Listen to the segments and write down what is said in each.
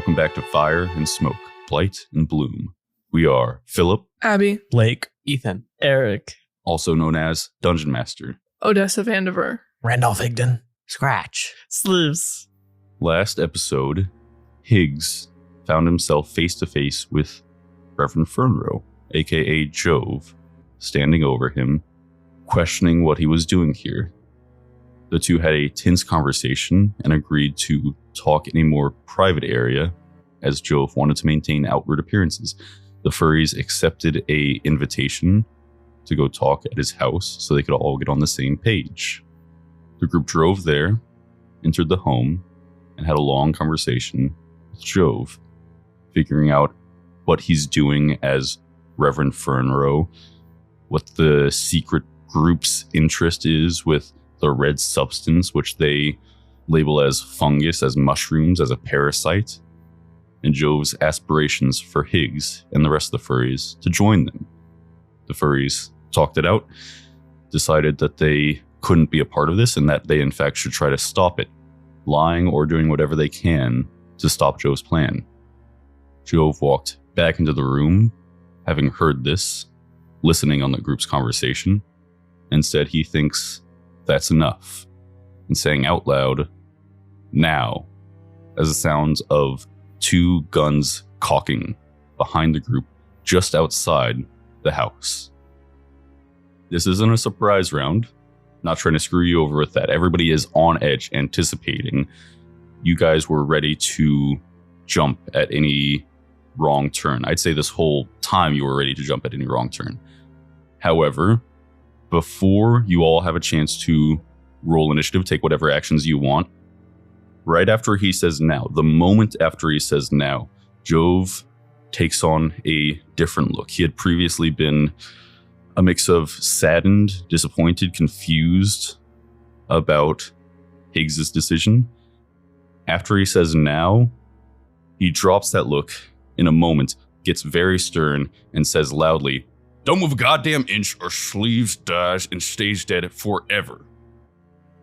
welcome back to Fire and Smoke, Blight and Bloom. We are Phillip, Abby, Blake, Ethan, Eric, also known as Dungeon Master. Odessa Vandiver, Randolph Higdon, Scratch, Sleeves. Last episode, Higgs found himself face to face with Reverend Fernrow, aka Jove, standing over him, questioning what he was doing here. The two had a tense conversation and agreed to talk in a more private area, as Jove wanted to maintain outward appearances. The Furries accepted an invitation to go talk at his house so they could all get on the same page. The group drove there, entered the home, and had a long conversation with Jove, figuring out what he's doing as Reverend Fernrow, what the secret group's interest is with the red substance, which they label as fungus, as mushrooms, as a parasite, and Jove's aspirations for Higgs and the rest of the Furries to join them. The Furries talked it out, decided that they couldn't be a part of this and that they in fact should try to stop it, lying or doing whatever they can to stop Jove's plan. Jove walked back into the room, having heard this, listening on the group's conversation, and said he thinks that's enough, and saying out loud, "Now," as the sounds of two guns cocking behind the group just outside the house. This isn't a surprise round. Not trying to screw you over with that. Everybody is on edge, anticipating. You guys were ready to jump at any wrong turn. I'd say this whole time you were ready to jump at any wrong turn. However, before you all have a chance to roll initiative, take whatever actions you want, right after he says now, the moment after he says now, Jove takes on a different look. He had previously been a mix of saddened, disappointed, confused about Higgs's decision. After he says now, he drops that look in a moment, gets very stern, and says loudly, "Don't move a goddamn inch or Sleeves dies and stays dead forever."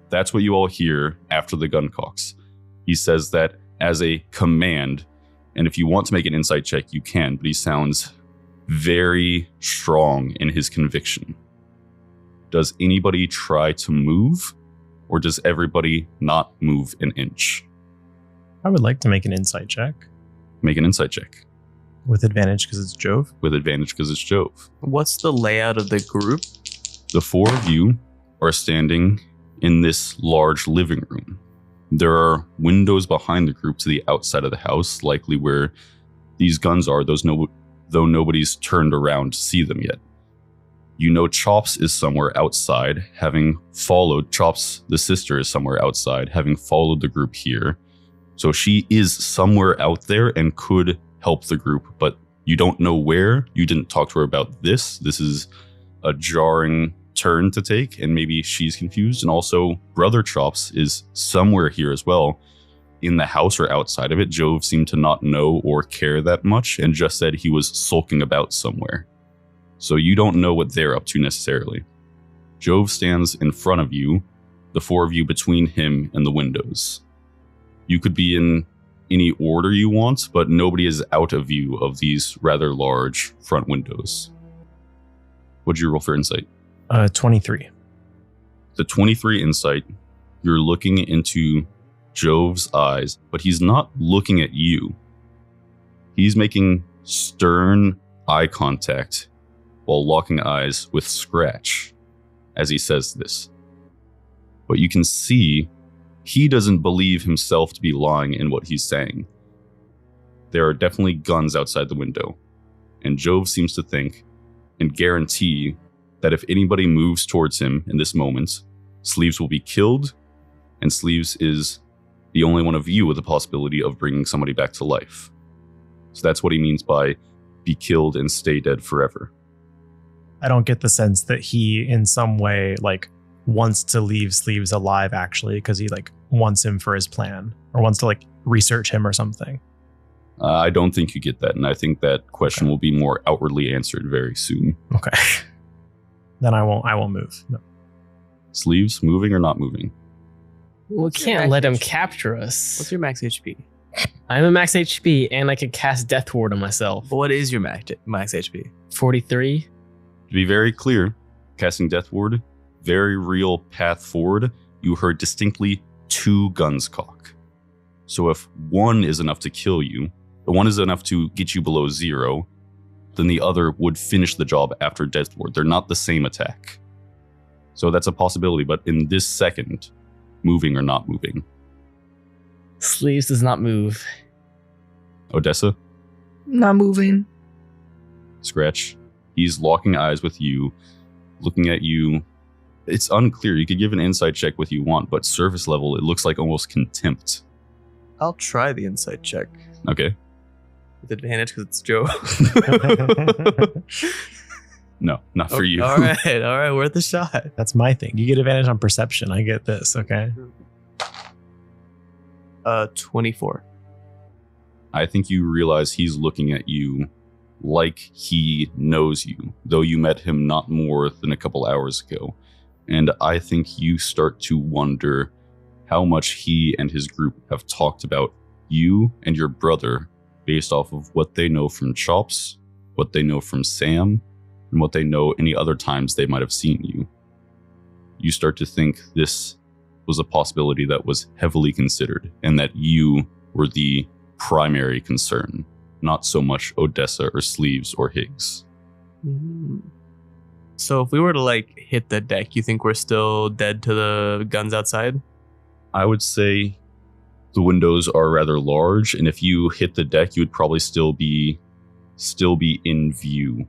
That's what you all hear after the gun cocks. He says that as a command, and if you want to make an insight check, you can, but he sounds very strong in his conviction. Does anybody try to move, or does everybody not move an inch? I would like to make an insight check. Make an insight check. With advantage because it's Jove. With advantage because it's Jove. What's the layout of the group? The four of you are standing in this large living room. There are windows behind the group to the outside of the house, likely where these guns are, though nobody's turned around to see them yet. You know Chops is somewhere outside, having followed, Chops, the sister, is somewhere outside, having followed the group here. So she is somewhere out there and could help the group, but you don't know where. You didn't talk to her about this. This is a jarring turn to take, and maybe she's confused. And also, Brother Chops is somewhere here as well, in the house or outside of it. Jove seemed to not know or care that much and just said he was sulking about somewhere. So you don't know what they're up to necessarily. Jove stands in front of you, the four of you between him and the windows. You could be in any order you want, but nobody is out of view of these rather large front windows. What'd you roll for insight? 23. The 23 insight, you're looking into Jove's eyes, but he's not looking at you. He's making stern eye contact while locking eyes with Scratch as he says this. But you can see he doesn't believe himself to be lying in what he's saying. There are definitely guns outside the window, and Jove seems to think and guarantee that if anybody moves towards him in this moment, Sleeves will be killed, and Sleeves is the only one of you with the possibility of bringing somebody back to life. So that's what he means by be killed and stay dead forever. I don't get the sense that he in some way wants to leave Sleeves alive actually, because he wants him for his plan or wants to research him or something. I don't think you get that, and I think that question will be more outwardly answered very soon. Okay. Then I won't move. No. Sleeves, moving or not moving? We can't let him capture us. What's your max HP? I'm a max HP and I can cast Death Ward on myself. What is your max HP? 43. To be very clear, casting Death Ward, very real path forward. You heard distinctly 2 guns cock. So if one is enough to kill you, one is enough to get you below 0, then the other would finish the job after Death Ward. They're not the same attack. So that's a possibility, but in this second, moving or not moving. Sleeves does not move. Odessa, Not moving. Scratch. He's locking eyes with you, looking at you. It's unclear. You could give an insight check what you want, but surface level, it looks like almost contempt. I'll try the insight check Okay. with advantage because it's Joe. No, not for you. All right, worth a shot. That's my thing. You get advantage on perception. I get this, okay? 24. I think you realize he's looking at you like he knows you, though you met him not more than a couple hours ago. And I think you start to wonder how much he and his group have talked about you and your brother based off of what they know from Chops, what they know from Sam, and what they know any other times they might have seen you. You start to think this was a possibility that was heavily considered, and that you were the primary concern, not so much Odessa or Sleeves or Higgs. So if we were to hit the deck, you think we're still dead to the guns outside? I would say the windows are rather large, and if you hit the deck, you would probably still be in view.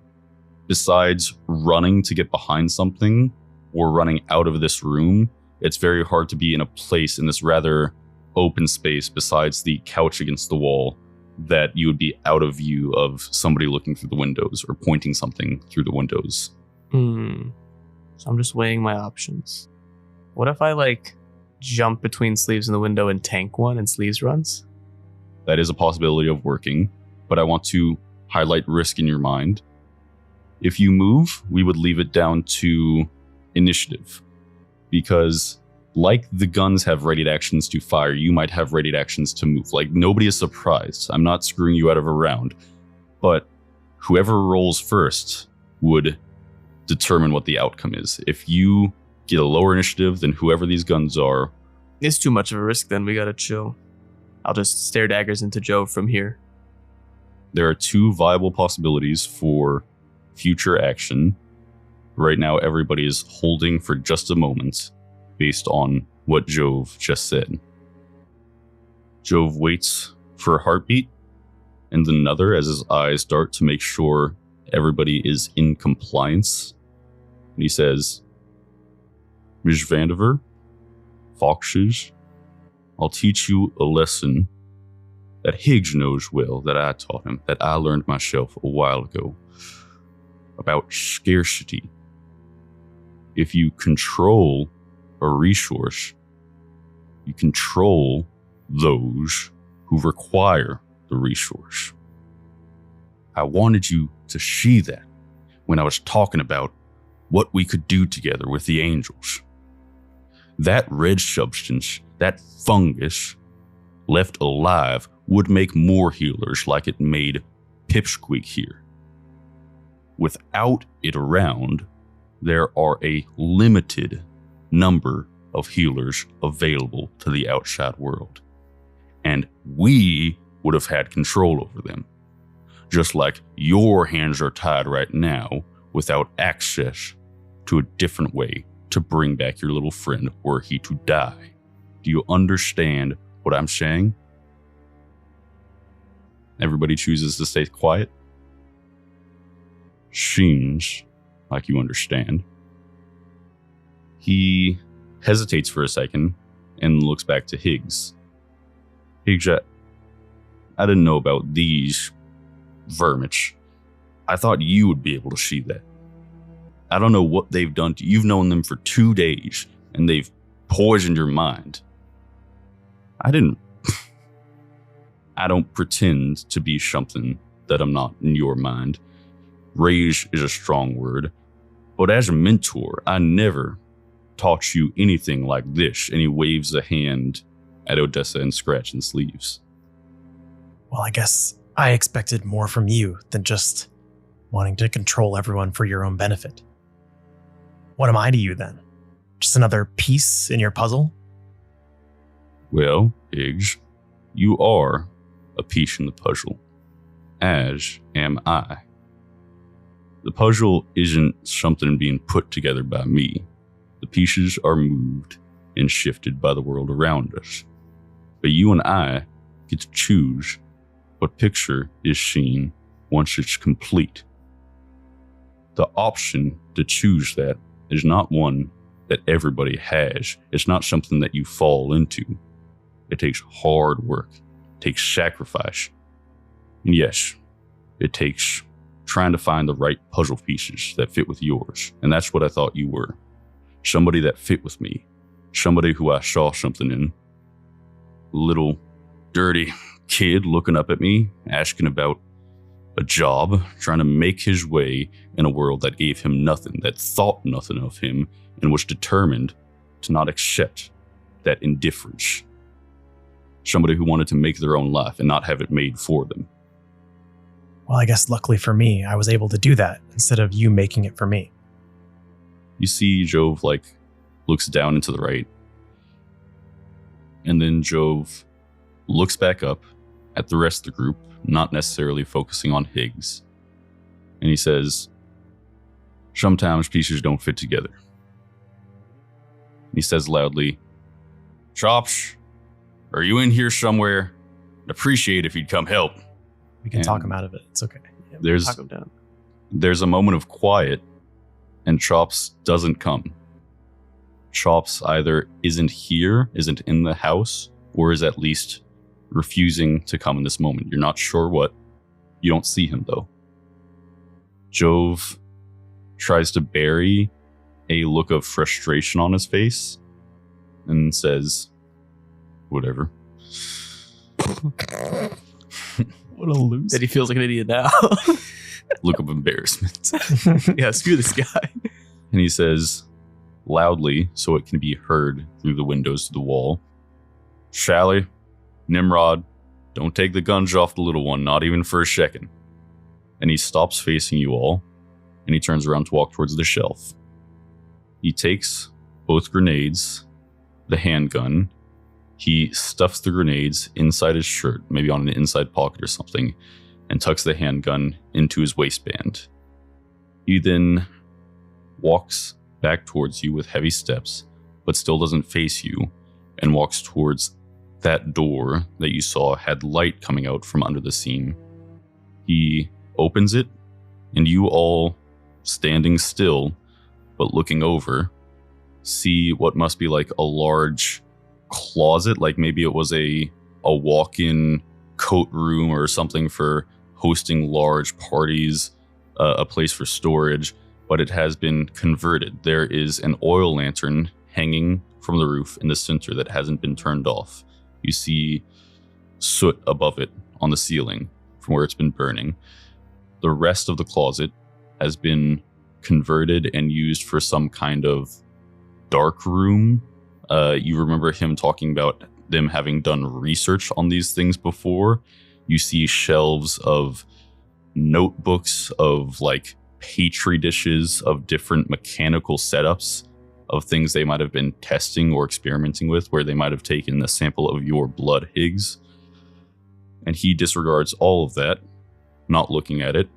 Besides running to get behind something or running out of this room, it's very hard to be in a place in this rather open space besides the couch against the wall that you would be out of view of somebody looking through the windows or pointing something through the windows. So I'm just weighing my options. What if I jump between Sleeves and the window and tank one and Sleeves runs? That is a possibility of working, but I want to highlight risk in your mind. If you move, we would leave it down to initiative, because like the guns have readied actions to fire, you might have readied actions to move. Nobody is surprised. I'm not screwing you out of a round, but whoever rolls first would determine what the outcome is. If you get a lower initiative than whoever these guns are, It's too much of a risk, then we gotta chill. I'll just stare daggers into Joe from here. there are 2 viable possibilities for future action. Right now, everybody is holding for just a moment based on what Jove just said. Jove waits for a heartbeat and then another as his eyes dart to make sure everybody is in compliance. And he says, Ms. Vandiver, Foxes, I'll teach you a lesson that Higgs knows well, that I taught him, that I learned myself a while ago, about scarcity. If you control a resource, you control those who require the resource. I wanted you to see that when I was talking about what we could do together with the angels. That red substance, that fungus, left alive would make more healers like it made Pipsqueak here. Without it around, there are a limited number of healers available to the outside world. And we would have had control over them. Just like your hands are tied right now without access to a different way to bring back your little friend were he to die. Do you understand what I'm saying? Everybody chooses to stay quiet. Seems like you understand. He hesitates for a second and looks back to Higgs. Higgs, I didn't know about these vermich. I thought you would be able to see that. I don't know what they've done to you. You've known them for 2 days and they've poisoned your mind. I don't pretend to be something that I'm not in your mind. Rage is a strong word, but as a mentor, I never taught you anything like this. And he waves a hand at Odessa and Scratch and Sleeves. Well, I guess I expected more from you than just wanting to control everyone for your own benefit. What am I to you then? Just another piece in your puzzle? Well, Higgs, you are a piece in the puzzle, as am I. The puzzle isn't something being put together by me. The pieces are moved and shifted by the world around us. But you and I get to choose what picture is seen once it's complete. The option to choose that is not one that everybody has. It's not something that you fall into. It takes hard work, it takes sacrifice. And yes, it takes trying to find the right puzzle pieces that fit with yours. And that's what I thought you were. Somebody that fit with me. Somebody who I saw something in. Little dirty kid looking up at me, asking about a job, trying to make his way in a world that gave him nothing, that thought nothing of him, and was determined to not accept that indifference. Somebody who wanted to make their own life and not have it made for them. Well, I guess luckily for me, I was able to do that instead of you making it for me. You see Jove looks down and to the right. And then Jove looks back up at the rest of the group, not necessarily focusing on Higgs. And he says, sometimes pieces don't fit together. He says loudly, Chops, are you in here somewhere? I'd appreciate if you'd come help. We can talk him out of it. It's okay. Talk him down. There's a moment of quiet, and Chops doesn't come. Chops either isn't here, isn't in the house, or is at least refusing to come in this moment. You're not sure what. You don't see him, though. Jove tries to bury a look of frustration on his face and says, whatever. What a loser. That he feels like an idiot now. Look of embarrassment. Yeah, screw this guy. And he says, loudly, so it can be heard through the windows to the wall, Shally, Nimrod, don't take the guns off the little one, not even for a second. And he stops facing you all, and he turns around to walk towards the shelf. He takes both grenades, the handgun, he stuffs the grenades inside his shirt, maybe on an inside pocket or something, and tucks the handgun into his waistband. He then walks back towards you with heavy steps, but still doesn't face you, and walks towards that door that you saw had light coming out from under the seam. He opens it, and you all, standing still, but looking over, see what must be like a large closet, like maybe it was a walk-in coat room or something for hosting large parties, a place for storage, but it has been converted. There is an oil lantern hanging from the roof in the center that hasn't been turned off. You see soot above it on the ceiling from where it's been burning. The rest of the closet has been converted and used for some kind of dark room. You remember him talking about them having done research on these things before. You see shelves of notebooks, of like petri dishes, of different mechanical setups, of things they might have been testing or experimenting with, where they might have taken a sample of your blood, Higgs. And he disregards all of that, not looking at it,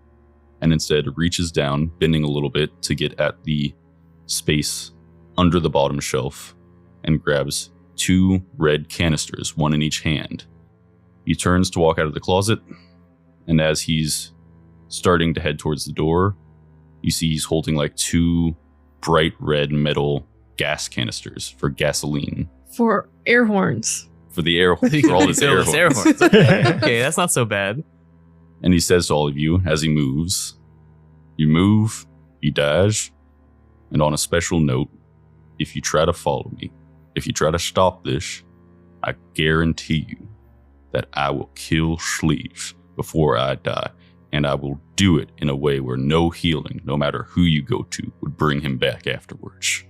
and instead reaches down, bending a little bit to get at the space under the bottom shelf, and grabs 2 red canisters, one in each hand. He turns to walk out of the closet, and as he's starting to head towards the door, you see he's holding like 2 bright red metal gas canisters for gasoline. For air horns. For the air horns. For all his air horns. Okay, that's not so bad. And he says to all of you as he moves, you move, he dies, and on a special note, if you try to follow me, if you try to stop this, I guarantee you that I will kill Sleeves before I die, and I will do it in a way where no healing, no matter who you go to, would bring him back afterwards.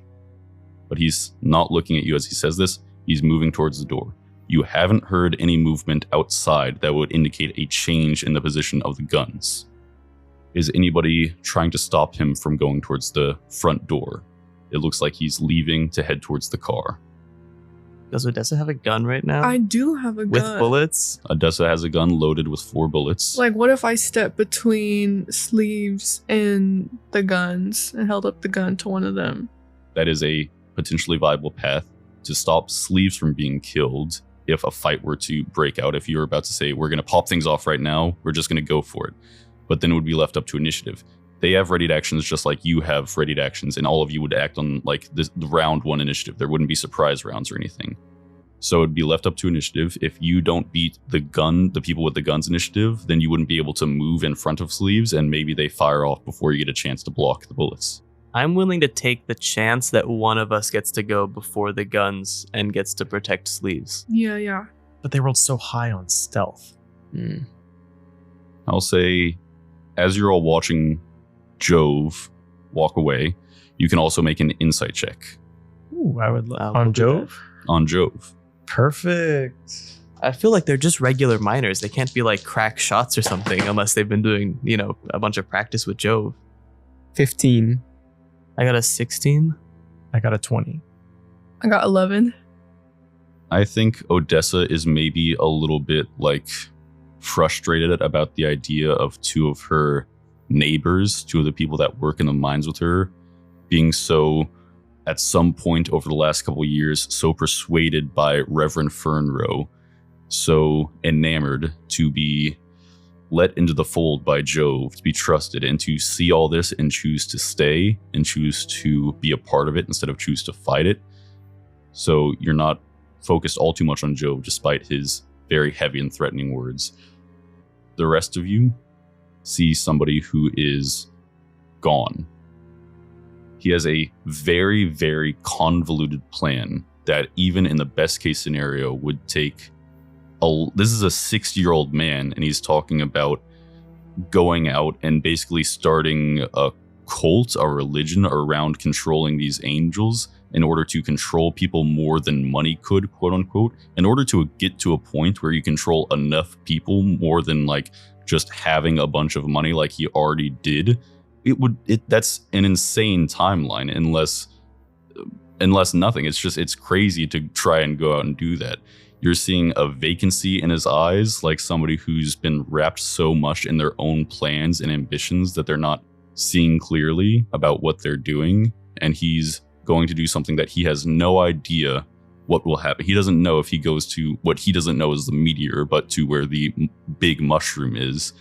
But he's not looking at you as he says this. He's moving towards the door. You haven't heard any movement outside that would indicate a change in the position of the guns. Is anybody trying to stop him from going towards the front door? It looks like he's leaving to head towards the car. Does Odessa have a gun right now? I do have a With gun. bullets? Odessa has a gun loaded with 4 bullets. Like, what if I step between Sleeves and the guns and held up the gun to one of them? That is a potentially viable path to stop Sleeves from being killed if a fight were to break out. If you're about to say, we're going to pop things off right now, we're just going to go for it. But then it would be left up to initiative. They have readied actions just like you have readied actions, and all of you would act on like the round 1 initiative. There wouldn't be surprise rounds or anything. So it'd be left up to initiative. If you don't beat the people with the guns initiative, then you wouldn't be able to move in front of Sleeves, and maybe they fire off before you get a chance to block the bullets. I'm willing to take the chance that one of us gets to go before the guns and gets to protect Sleeves. Yeah. But they rolled so high on stealth. I'll say, as you're all watching Jove walk away, you can also make an insight check Ooh, I would We'll on do Jove. on Jove. Perfect. I feel like they're just regular miners. They can't be like crack shots or something unless they've been doing, a bunch of practice with Jove. 15. I got a 16. I got a 20. I got 11. I think Odessa is maybe a little bit like frustrated about the idea of 2 of her neighbors, 2 of the people that work in the mines with her, being so, at some point over the last couple of years, so persuaded by Reverend Fernrow, so enamored to be let into the fold by Jove, to be trusted, and to see all this and choose to stay and choose to be a part of it instead of choose to fight it. So you're not focused all too much on Jove, despite his very heavy and threatening words. The rest of you see somebody who is gone. He has a very, very convoluted plan that even in the best case scenario would take this is a 60-year-old man, and he's talking about going out and basically starting a cult, a religion around controlling these angels in order to control people more than money could, quote unquote, in order to get to a point where you control enough people more than like just having a bunch of money like he already did. That's an insane timeline unless nothing. It's crazy to try and go out and do that. You're seeing a vacancy in his eyes, like somebody who's been wrapped so much in their own plans and ambitions that they're not seeing clearly about what they're doing. And he's going to do something that he has no idea what will happen. He doesn't know if he goes to what he doesn't know is the meteor, but to where the big mushroom is,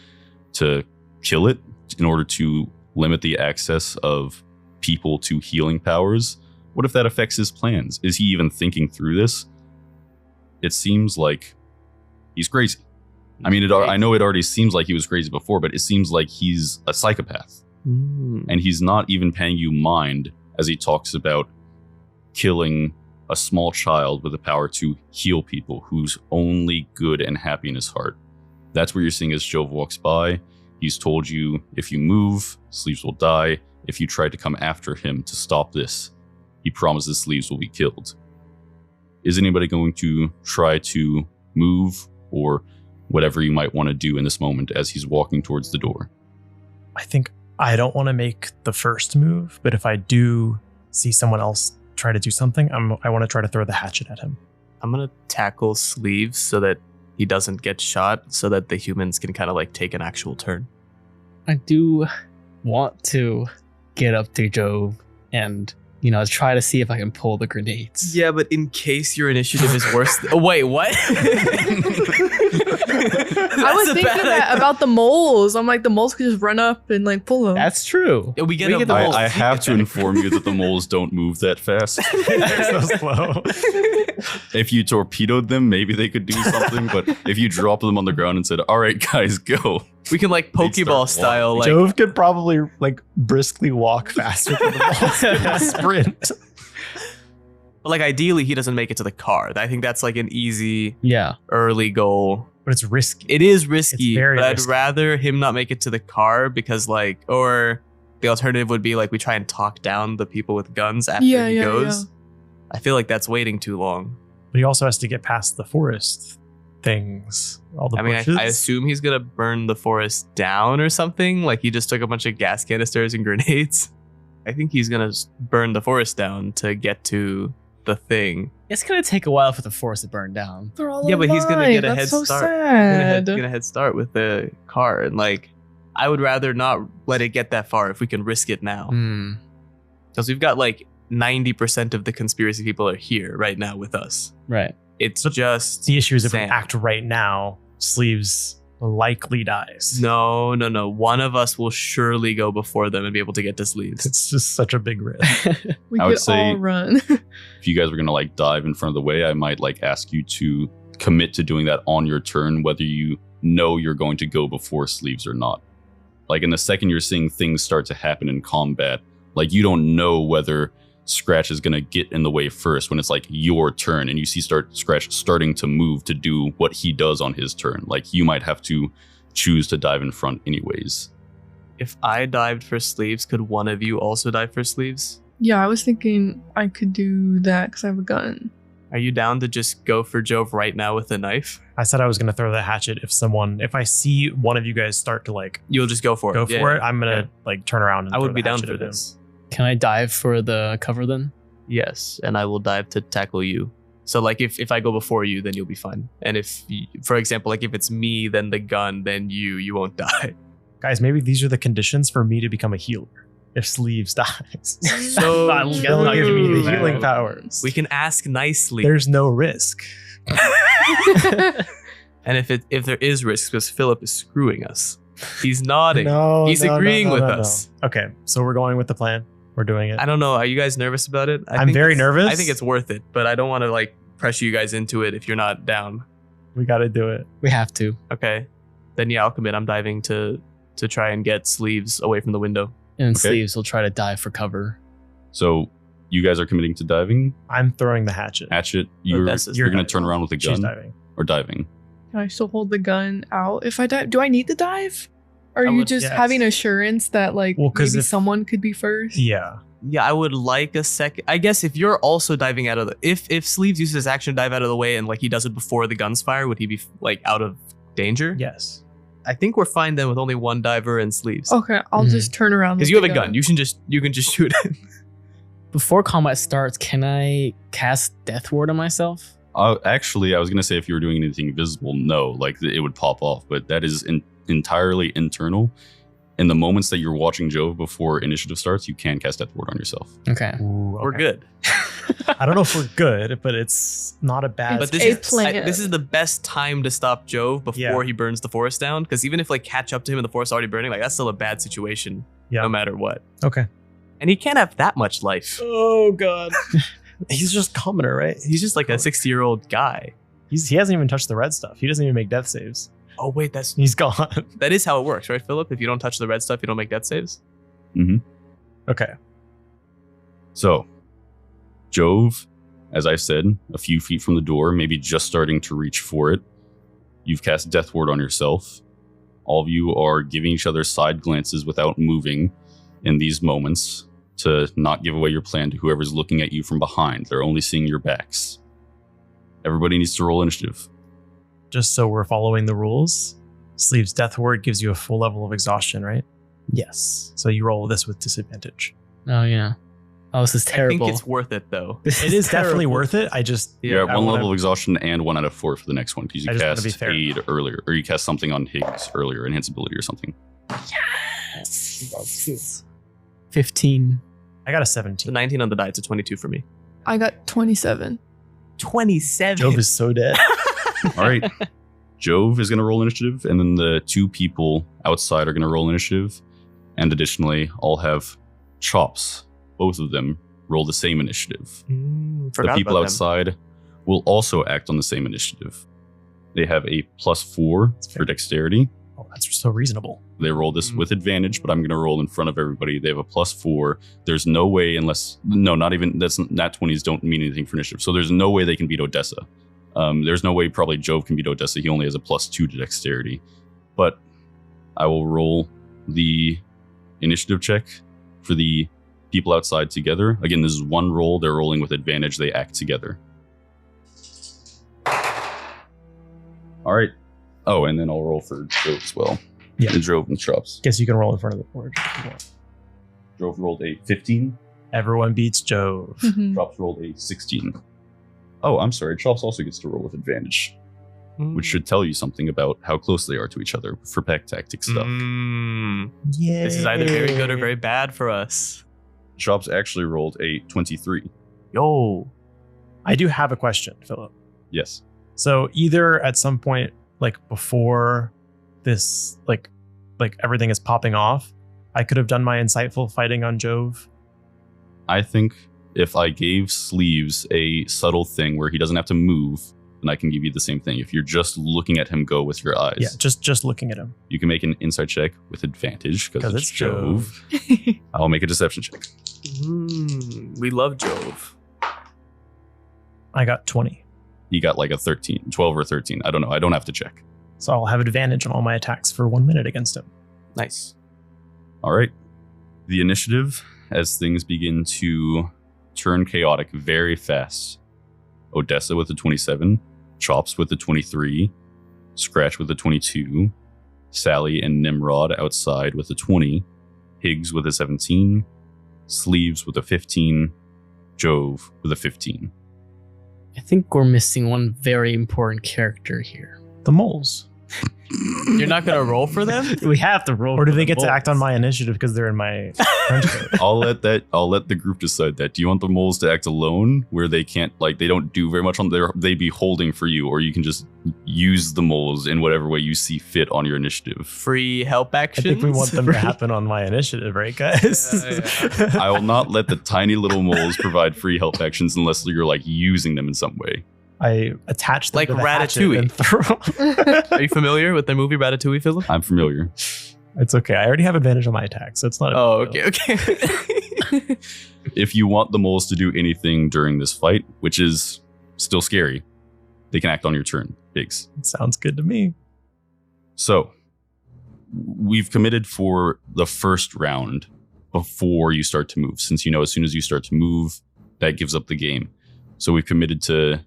to kill it in order to limit the access of people to healing powers. What if that affects his plans? Is he even thinking through this? It seems like he's crazy. I mean, I know it already seems like he was crazy before, but it seems like he's a psychopath. And he's not even paying you mind as he talks about killing a small child with the power to heal people, who's only good and happy in his heart. That's where you're seeing as Jove walks by. He's told you, if you move, Sleeves will die. If you try to come after him to stop this, he promises Sleeves will be killed. Is anybody going to try to move or whatever you might want to do in this moment as he's walking towards the door? I think I don't want to make the first move, but if I do see someone else try to do something, I want to try to throw the hatchet at him. I'm going to tackle Sleeves so that he doesn't get shot, so that the humans can kind of like take an actual turn. I do want to get up to Jove and, try to see if I can pull the grenades. Yeah, but in case your initiative is worse. Wait, what? I was thinking that about the moles. I'm like, the moles could just run up and like pull them. That's true. We get the moles. I have to inform you that the moles don't move that fast. They're so slow. If you torpedoed them, maybe they could do something, but if you drop them on the ground and said, all right, guys, go. We can like Pokeball style, like Jove could probably like briskly walk faster than the balls can sprint. like ideally he doesn't make it to the car. I think that's like an easy Yeah. early goal. But it's risky. It is risky, It's very but risky. I'd rather him not make it to the car because or the alternative would be like we try and talk down the people with guns after he goes. Yeah. I feel like that's waiting too long. But he also has to get past the forest things, all the bushes. I assume he's gonna burn the forest down or something. Like he just took a bunch of gas canisters and grenades. I think he's gonna burn the forest down to get to the thing. It's gonna take a while for the forest to burn down. They're all Yeah, but he's gonna get a alive. head That's so start. sad. Get a head start with the car, and like, I would rather not let it get that far if we can risk it now, Hmm. because we've got like 90% of the conspiracy people are here right now with us. Right. It's But just the issue is if we Sam. act right now, Sleeves likely dies. No. One of us will surely go before them and be able to get to Sleeves. It's just such a big risk. We I would could say- all run. If you guys were gonna like dive in front of the way, I might like ask you to commit to doing that on your turn, whether you know you're going to go before Sleeves or not. Like in the second you're seeing things start to happen in combat, like you don't know whether Scratch is gonna get in the way first when it's like your turn and you see Scratch starting to move to do what he does on his turn. Like you might have to choose to dive in front anyways. If I dived for Sleeves, could one of you also dive for Sleeves? Yeah, I was thinking I could do that because I have a gun. Are you down to just go for Jove right now with a knife? I said I was going to throw the hatchet if I see one of you guys start to like You'll just go for it. go for Yeah. it, I'm going to like turn around and I throw would the be down hatchet for at him. this. Can I dive for the cover then? Yes, and I will dive to tackle you. So like if I go before you, then you'll be fine. And if, for example, like if it's me, then the gun, then you won't die. Guys, maybe these are the conditions for me to become a healer. If Sleeves dies. So That'll give me the true. healing powers. We can ask nicely. There's no risk. And if there is risk, because Phillip is screwing us. He's nodding. No, He's no, agreeing no, with no, no. us. Okay, so we're going with the plan. We're doing it. I don't know. Are you guys nervous about it? I'm think very it's- nervous. I think it's worth it, but I don't want to like pressure you guys into it if you're not down. We got to do it. We have to. Okay. Then yeah, I'll commit. I'm diving to try and get Sleeves away from the window. And Okay. Sleeves will try to dive for cover. So you guys are committing to diving. I'm throwing the hatchet. Hatchet, you're Odessa's going to diving. turn around with a She's gun diving. or diving. Can I still hold the gun out if I dive? Do I need to dive? Or are I you would- just yes. having assurance that like Well, 'cause maybe if- someone could be first? Yeah. Yeah, I would like a second. I guess if you're also diving out of the if Sleeves uses his action to dive out of the way and like he does it before the guns fire, would he be like out of danger? Yes. I think we're fine then with only one diver and Sleeves. Okay, I'll Mhm. just turn around. Because with you have the a gun. You can just shoot it. Before combat starts, can I cast Death Ward on myself? Actually, I was going to say if you were doing anything visible, no, like it would pop off, but that is entirely internal. In the moments that you're watching Jove before initiative starts, you can cast Death Ward on yourself. Okay. Ooh, We're okay. good. I don't know if we're good, but it's not a bad. But It's a plan. this is the best time to stop Jove before Yeah. he burns the forest down. Because even if like catch up to him and the forest already burning, like that's still a bad situation. Yeah. No matter what. Okay. And he can't have that much life. Oh god. He's just commoner, right? He's just like a 60-year-old guy. He hasn't even touched the red stuff. He doesn't even make death saves. Oh wait, He's gone. that is how it works, right, Phillip? If you don't touch the red stuff, you don't make death saves. Okay. So, Jove, as I said, a few feet from the door, maybe just starting to reach for it. You've cast Death Ward on yourself. All of you are giving each other side glances without moving in these moments to not give away your plan to whoever's looking at you from behind. They're only seeing your backs. Everybody needs to roll initiative. Just so we're following the rules, Sleeves Death Ward gives you a full level of exhaustion, right? Yes. So you roll this with disadvantage. Oh yeah. Oh, this is terrible. I think it's worth it though. This It is is definitely terrible. worth it. I just You're I at one wanna- level of exhaustion and 1 out of 4 for the next one because you I just wanna be cast fair. aid earlier, or you cast something on Higgs earlier, enhance ability or something. Yes. 15. I got a So 17. 19 on the die, it's a 22 for me. I got 27. 27. Jove is so dead. All right. Jove is going to roll initiative, and then the 2 people outside are going to roll initiative. And additionally, I'll have Chops. Both of them roll the same initiative. The Forgot people about them. outside will also act on the same initiative. They have a +4 for dexterity. Oh, that's so reasonable. They roll this with advantage, but I'm going to roll in front of everybody. They have a +4. There's no way not even, nat 20s don't mean anything for initiative. So there's no way they can beat Odessa. There's no way probably Jove can beat Odessa. He only has a +2 to dexterity. But I will roll the initiative check for the people outside together. Again, this is one roll. They're rolling with advantage. They act together. All right. Oh, and then I'll roll for Drove as well. Yeah. The Drove and Chops. Guess you can roll in front of the board if you want. Drove rolled a 15. Everyone beats Jove. Mhm. Chops rolled a 16. Oh, I'm sorry. Chops also gets to roll with advantage, which should tell you something about how close they are to each other for pack tactic stuff. Yeah. This is either very good or very bad for us. Chops actually rolled a 23. Yo. I do have a question, Philip. Yes. So either at some point, like before this, like everything is popping off, I could have done my insightful fighting on Jove. I think if I gave Sleeves a subtle thing where he doesn't have to move, then I can give you the same thing. If you're just looking at him go with your eyes, Yeah, just looking at him. you can make an insight check with advantage because 'Cause it's it's Jove. I'll make a deception check. We love Jove. I got 20. He got like a 13, 12 or 13. I don't know. I don't have to check. So I'll have advantage on all my attacks for 1 minute against him. Nice. All right. The initiative, as things begin to turn chaotic very fast. Odessa with a 27, Chops with a 23, Scratch with a 22, Sally and Nimrod outside with a 20, Higgs with a 17, Sleeves with a 15, Jove with a 15. I think we're missing one very important character here. The moles. You're not going to roll for them? We have to roll. Or do for they the get to act on moles. my initiative because they're in my trench coat? I'll let the group decide that. Do you want the moles to act alone, where they can't, like, they don't do very much on they be holding for you, or you can just use the moles in whatever way you see fit on your initiative? Free help I actions? think we want them to happen on my initiative, right, guys? Yeah, I will not let the tiny little moles provide free help actions unless you're like using them in some way. I attach them Like to the hatchet Ratatouille. and throw. Are you familiar with the movie Ratatouille, Phillip? I'm familiar. It's okay. I already have advantage on my attack, so it's not. Oh, a big okay, deal. okay. If you want the moles to do anything during this fight, which is still scary, they can act on your turn. Higgs. Sounds good to me. So, we've committed for the first round before you start to move, since as soon as you start to move, that gives up the game. So we've committed to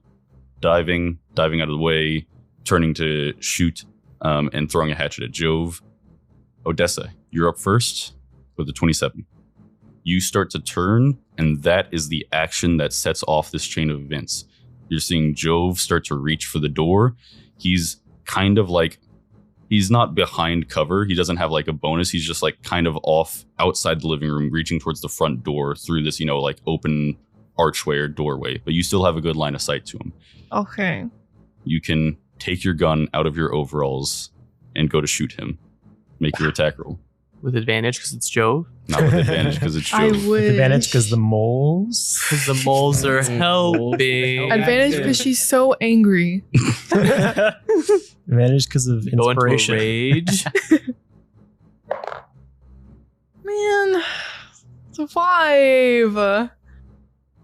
diving out of the way, turning to shoot, and throwing a hatchet at Jove. Odessa, you're up first with a 27. You start to turn, and that is the action that sets off this chain of events. You're seeing Jove start to reach for the door. He's kind of like, he's not behind cover. He doesn't have like a bonus. He's just like kind of off outside the living room, reaching towards the front door through this, like open archway or doorway, but you still have a good line of sight to him. Okay. You can take your gun out of your overalls and go to shoot him. Make your attack roll. With advantage because it's Jove? Not with advantage because it's I Jove. would. Advantage because the moles. Because the moles are helping. Advantage because she's so angry. Advantage because of Go into a inspiration. rage. Man, it's a 5.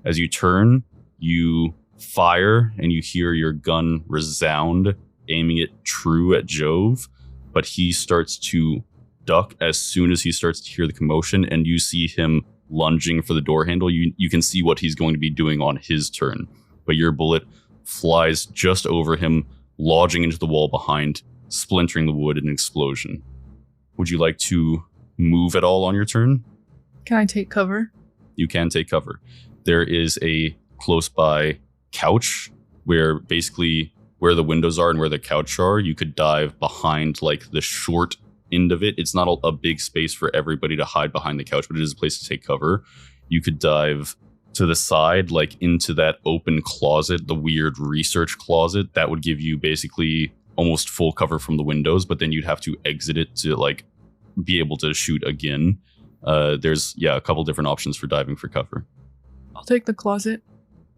As you turn, you fire and you hear your gun resound, aiming it true at Jove, but he starts to duck as soon as he starts to hear the commotion, and you see him lunging for the door handle. You can see what he's going to be doing on his turn, but your bullet flies just over him, lodging into the wall behind, splintering the wood in an explosion. Would you like to move at all on your turn? Can I take cover? You can take cover. There is a close by couch where basically where the windows are and where the couch are, you could dive behind like the short end of it. It's not a big space for everybody to hide behind the couch, but it is a place to take cover. You could dive to the side, like into that open closet, the weird research closet. That would give you basically almost full cover from the windows, but then you'd have to exit it to like be able to shoot again. There's a couple different options for diving for cover. I'll take the closet.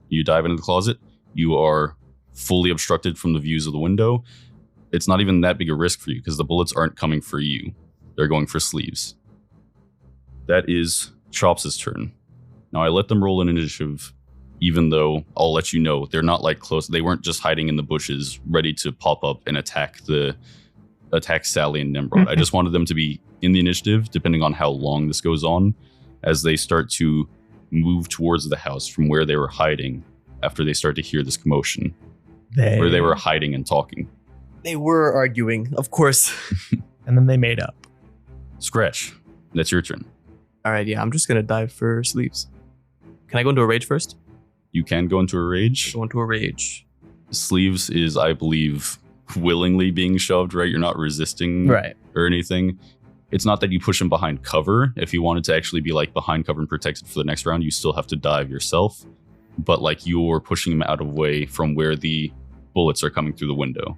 You dive into the closet. You are fully obstructed from the views of the window. It's not even that big a risk for you because the bullets aren't coming for you. They're going for Sleeves. That is Chops' turn. Now I let them roll an initiative, even though I'll let you know they're not like close. They weren't just hiding in the bushes, ready to pop up and attack Sally and Nimrod. I just wanted them to be in the initiative, depending on how long this goes on, as they start to move towards the house from where they were hiding after they start to hear this commotion, where they were hiding and talking. They were arguing, of course. And then they made up. Scratch. That's your turn. All right, yeah, I'm just going to dive for sleeves. Can I go into a rage first? You can go into a rage. Go into a rage. Sleeves is, I believe, willingly being shoved, right? You're not resisting Right. or anything. It's not that you push him behind cover. If you wanted to actually be like behind cover and protected for the next round, you still have to dive yourself. But like you're pushing him out of way from where the bullets are coming through the window.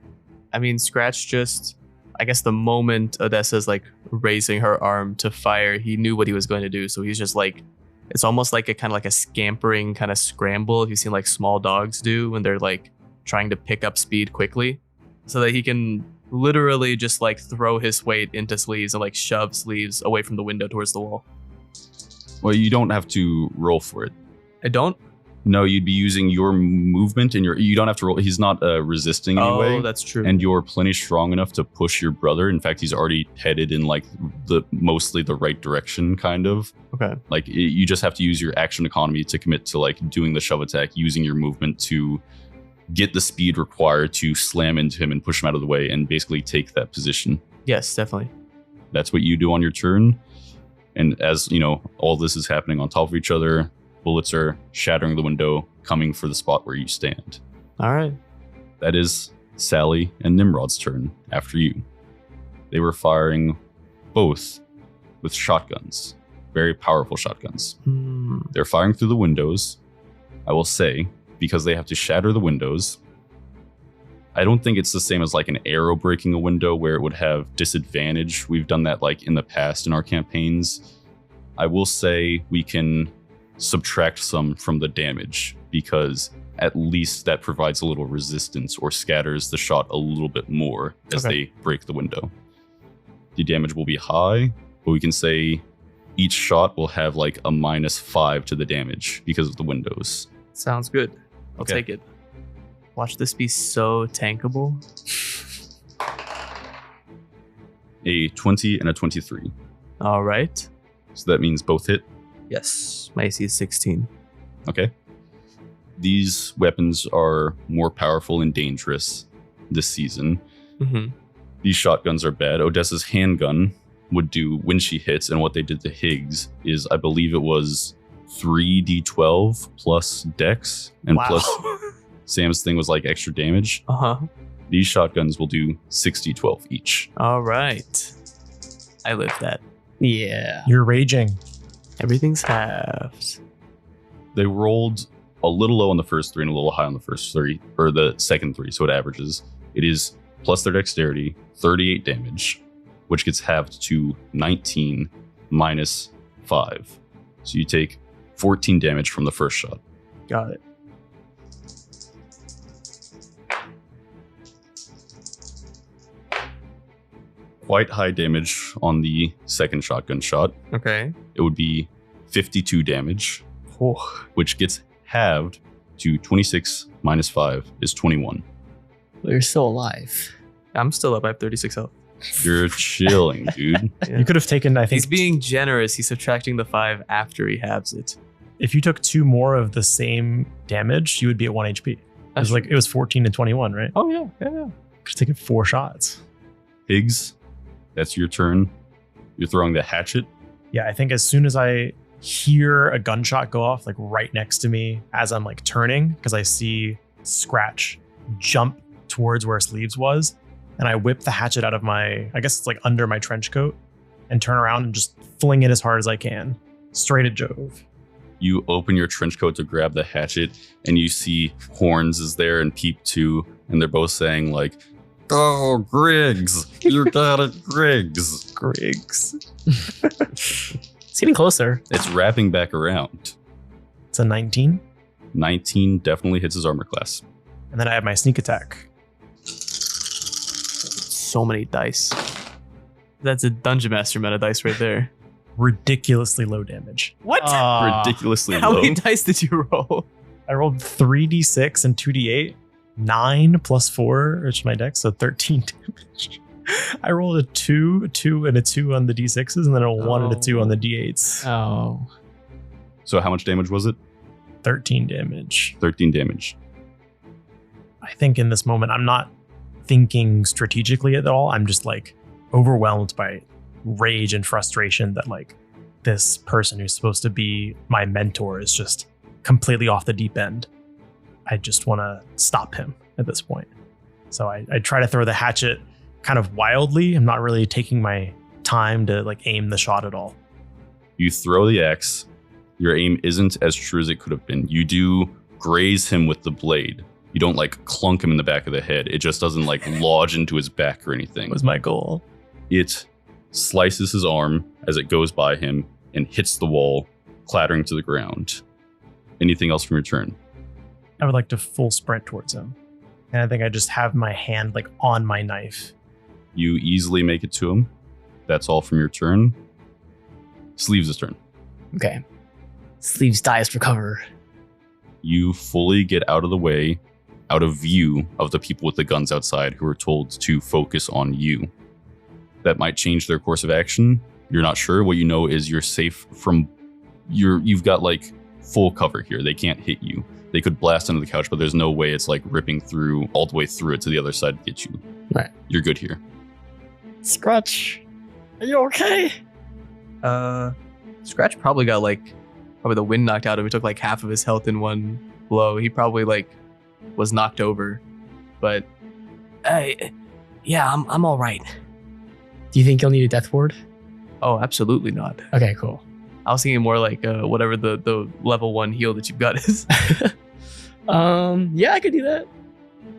I mean, Scratch just, I guess the moment Odessa's like raising her arm to fire, he knew what he was going to do. So he's just like, it's almost like a kind of like a scampering kind of scramble. If you've seen like small dogs do when they're like trying to pick up speed quickly so that he can literally just like throw his weight into Sleeves and like shove Sleeves away from the window towards the wall. Well, you don't have to roll for it. I don't? No, you'd be using your movement and you don't have to roll. He's not resisting anyway. Oh, that's true. And you're plenty strong enough to push your brother. In fact, he's already headed in like mostly the right direction, kind of. Okay. Like you just have to use your action economy to commit to like doing the shove attack, using your movement to get the speed required to slam into him and push him out of the way and basically take that position. Yes, definitely. That's what you do on your turn. And as you know, all this is happening on top of each other. Bullets are shattering the window, coming for the spot where you stand. All right. That is Sally and Nimrod's turn after you. They were firing both with shotguns, very powerful shotguns. They're firing through the windows. I will say, because they have to shatter the windows, I don't think it's the same as like an arrow breaking a window where it would have disadvantage. We've done that like in the past in our campaigns. I will say we can subtract some from the damage because at least that provides a little resistance or scatters the shot a little bit more as they break the window. The damage will be high, but we can say each shot will have like a -5 to the damage because of the windows. Sounds good. I'll Okay. take it. Watch this be so tankable. A 20 and a 23. All right. So that means both hit. Yes. My AC is 16. Okay. These weapons are more powerful and dangerous this season. Mm-hmm. These shotguns are bad. Odessa's handgun would do when she hits, and what they did to Higgs is, I believe it was 3d12 plus dex, and plus Sam's thing was like extra damage. Uh-huh. These shotguns will do 6d12 each. All right. I lived that. Yeah. You're raging. Everything's halved. They rolled a little low on the first 3 and a little high on the first 3, or the second 3, so it averages. It is plus their dexterity, 38 damage, which gets halved to 19 minus 5. So you take 14 damage from the first shot. Got it. Quite high damage on the second shotgun shot. Okay. It would be 52 damage, Oh. which gets halved to 26 minus 5 is 21. We're still alive. I'm still up. I have 36 health. You're chilling, dude. Yeah. You could have taken, I think, He's being generous. He's subtracting the 5 after he halves it. if you took 2 more of the same damage, you would be at 1 HP. It was like, it was 14 and 21, right? Oh, yeah. Yeah. Could have taken 4 shots. Higgs, that's your turn. You're throwing the hatchet. Yeah, I think as soon as I hear a gunshot go off, like right next to me as I'm like turning, because I see Scratch jump towards where Sleeves was, and I whip the hatchet out of my, I guess it's like under my trench coat, and turn around and just fling it as hard as I can, straight at Jove. You open your trench coat to grab the hatchet, and you see Horns is there and Peep 2, and they're both saying like, "Oh, Griggs, you got it, Griggs." Griggs. It's getting closer. It's wrapping back around. It's a 19. 19 definitely hits his armor class. And then I have my sneak attack. So many dice. That's a Dungeon Master meta dice right there. Ridiculously low damage. What? Ridiculously How low. many dice did you roll? I rolled 3d6 and 2d8. 9 plus 4, which is my dex, so 13 damage. I rolled a 2, 2, and a 2 on the d6s, and then a 1 and a 2 on the d8s. Oh. So how much damage was it? 13 damage. 13 damage. I think in this moment, I'm not thinking strategically at all. I'm just like overwhelmed by rage and frustration that like this person who's supposed to be my mentor is just completely off the deep end. I just want to stop him at this point. So I try to throw the hatchet kind of wildly. I'm not really taking my time to like aim the shot at all. You throw the axe. Your aim isn't as true as it could have been. You do graze him with the blade. You don't like clunk him in the back of the head. It just doesn't like lodge into his back or anything. Was my goal. It slices his arm as it goes by him and hits the wall, clattering to the ground. Anything else from your turn? I would like to full sprint towards him. And I think I just have my hand like on my knife. You easily make it to him. That's all from your turn. Sleeves' turn. Okay. Sleeves dies for cover. You fully get out of the way, out of view of the people with the guns outside who are told to focus on you. That might change their course of action. You're not sure. What you know is you're safe from you've got like full cover here. They can't hit you. They could blast under the couch, but there's no way it's like ripping through all the way through it to the other side to get you. Right. You're good here. Scratch, are you okay? Scratch probably got the wind knocked out of him. He took like half of his health in one blow. He probably like was knocked over, but yeah, I'm all right. Do you think you'll need a death ward? oh, absolutely not. Okay, cool. I was thinking more like whatever the level 1 heal that you've got is. Yeah, I could do that.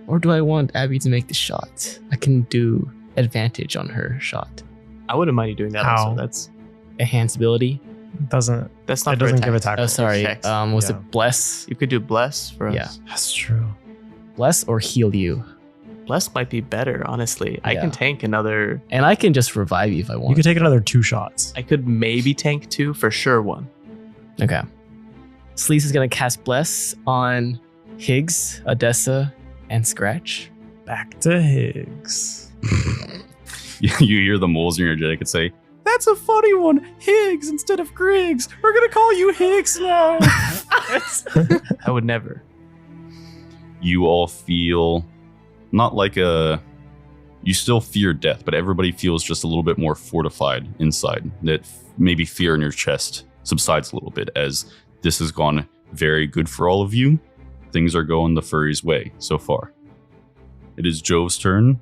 Or do I want Abby to make the shot? I can do advantage on her shot. I wouldn't mind you doing that. How? Also, that's Enhance ability. that's not. It For doesn't give attack. attack. Oh, sorry. Checks. Was Yeah. it bless? You could do bless for Yeah. us. That's true. Bless or heal you? Bless might be better, honestly. I Yeah. can tank another. And I can just revive you if I want. You could take another 2 shots. I could maybe tank 2 for sure. 1. Okay. Sleaze is gonna cast bless on Higgs, Odessa, and Scratch. Back to Higgs. You hear the moles energetic and say, "That's a funny one. Higgs instead of Griggs. We're gonna call you Higgs now." I would never. You all feel not like you still fear death, but everybody feels just a little bit more fortified inside. That maybe fear in your chest subsides a little bit as this has gone very good for all of you. Things are going the furries' way so far. It is Jove's turn.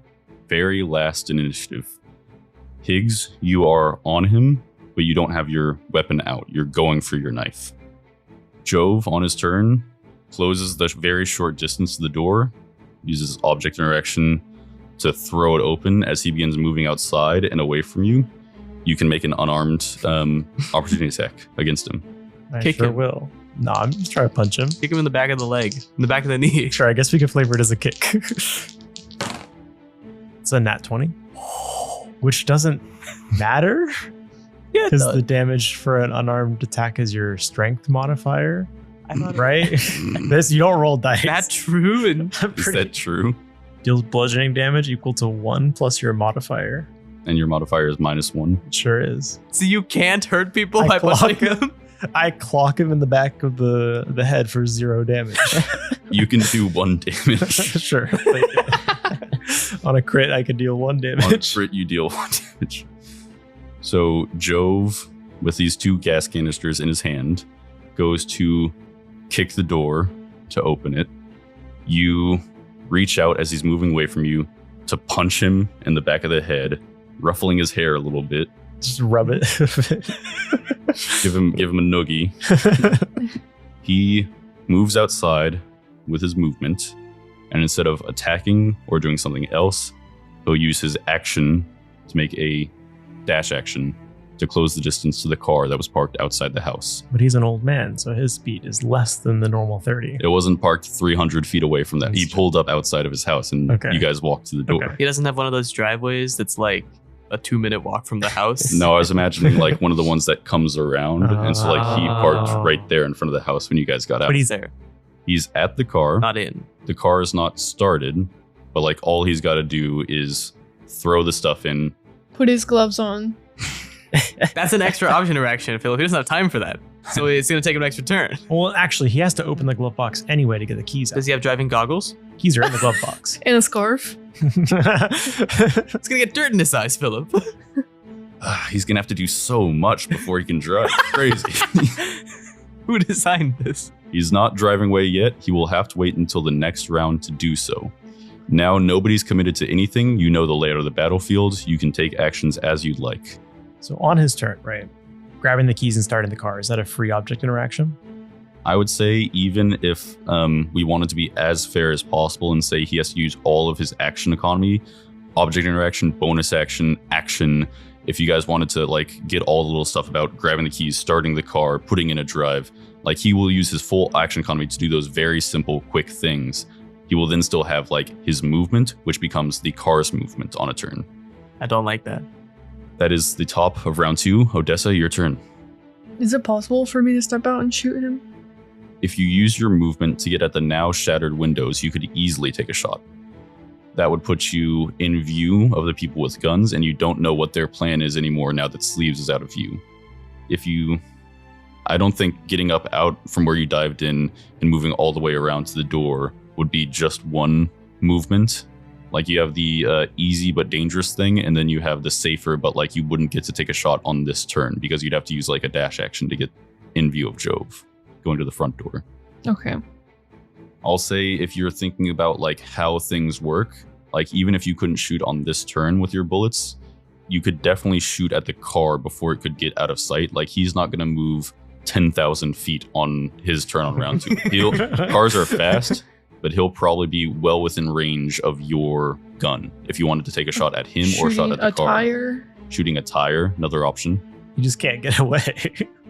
Very last in initiative. Higgs, you are on him, but you don't have your weapon out. You're going for your knife. Jove, on his turn, closes the very short distance to the door, uses object interaction to throw it open as he begins moving outside and away from you. You can make an unarmed opportunity attack against him. I Kick sure him. will. No, I'm just trying to punch him. Kick him in the back of the leg, in the back of the knee. Sure, I guess we can flavor it as a kick. It's a nat 20, which doesn't matter Yeah, because the damage for an unarmed attack is your strength modifier, I thought right? This you don't roll dice. that true. And I'm Is pretty- that true? deals bludgeoning damage equal to 1 plus your modifier. And your modifier is -1. It sure is. so you can't hurt people I by punching clock- them. I clock him in the back of the head for 0 damage. You can do 1 damage. Sure. On a crit, I could deal 1 On damage. crit, you deal 1 damage. So Jove, with these 2 gas canisters in his hand, goes to kick the door to open it. You reach out as he's moving away from you to punch him in the back of the head, ruffling his hair a little bit. Just rub it. Give him a noogie. He moves outside with his movement, and instead of attacking or doing something else, he'll use his action to make a dash action to close the distance to the car that was parked outside the house. But he's an old man, so his speed is less than the normal 30. It wasn't parked 300 feet away from that. He That's true. pulled up outside of his house, and Okay. you guys walked to the door. Okay. He doesn't have one of those driveways that's like a 2-minute walk from the house. No, I was imagining like one of the ones that comes around, and so like he parked Oh. right there in front of the house when you guys got out. But He's there, He's at the car. not in. The car is not started, but like all he's got to do is throw the stuff in. Put his gloves on. That's an extra option interaction, Phillip. He doesn't have time for that. So it's going to take him an extra turn. Well, actually, he has to open the glove box anyway to get the keys out. Does he have driving goggles? Keys are in the glove box. And a scarf. It's gonna get dirt in his eyes, Phillip. He's going to have to do so much before he can drive. Crazy. Who designed this? He's not driving away yet. He will have to wait until the next round to do so. Now nobody's committed to anything. You know the layout of the battlefield. You can take actions as you'd like. So on his turn, right? Grabbing the keys and starting the car, is that a free object interaction? I would say even if we wanted to be as fair as possible and say he has to use all of his action economy, object interaction, bonus action, action, if you guys wanted to like get all the little stuff about grabbing the keys, starting the car, putting in a drive, like he will use his full action economy to do those very simple, quick things. He will then still have like his movement, which becomes the car's movement on a turn. I don't like that. That is the top of round 2. Odessa, your turn. Is it possible for me to step out and shoot him? If you use your movement to get at the now shattered windows, you could easily take a shot. That would put you in view of the people with guns, and you don't know what their plan is anymore now that Sleeves is out of view. I don't think getting up out from where you dived in and moving all the way around to the door would be just one movement. Like you have the easy but dangerous thing, and then you have the safer, but like you wouldn't get to take a shot on this turn because you'd have to use like a dash action to get in view of Jove going to the front door. Okay. I'll say if you're thinking about like how things work, like even if you couldn't shoot on this turn with your bullets, you could definitely shoot at the car before it could get out of sight. Like he's not going to move 10,000 feet on his turn on round 2. Cars are fast, but he'll probably be well within range of your gun if you wanted to take a shot at him or a shot at the car. Tire? Shooting a tire, another option. You just can't get away.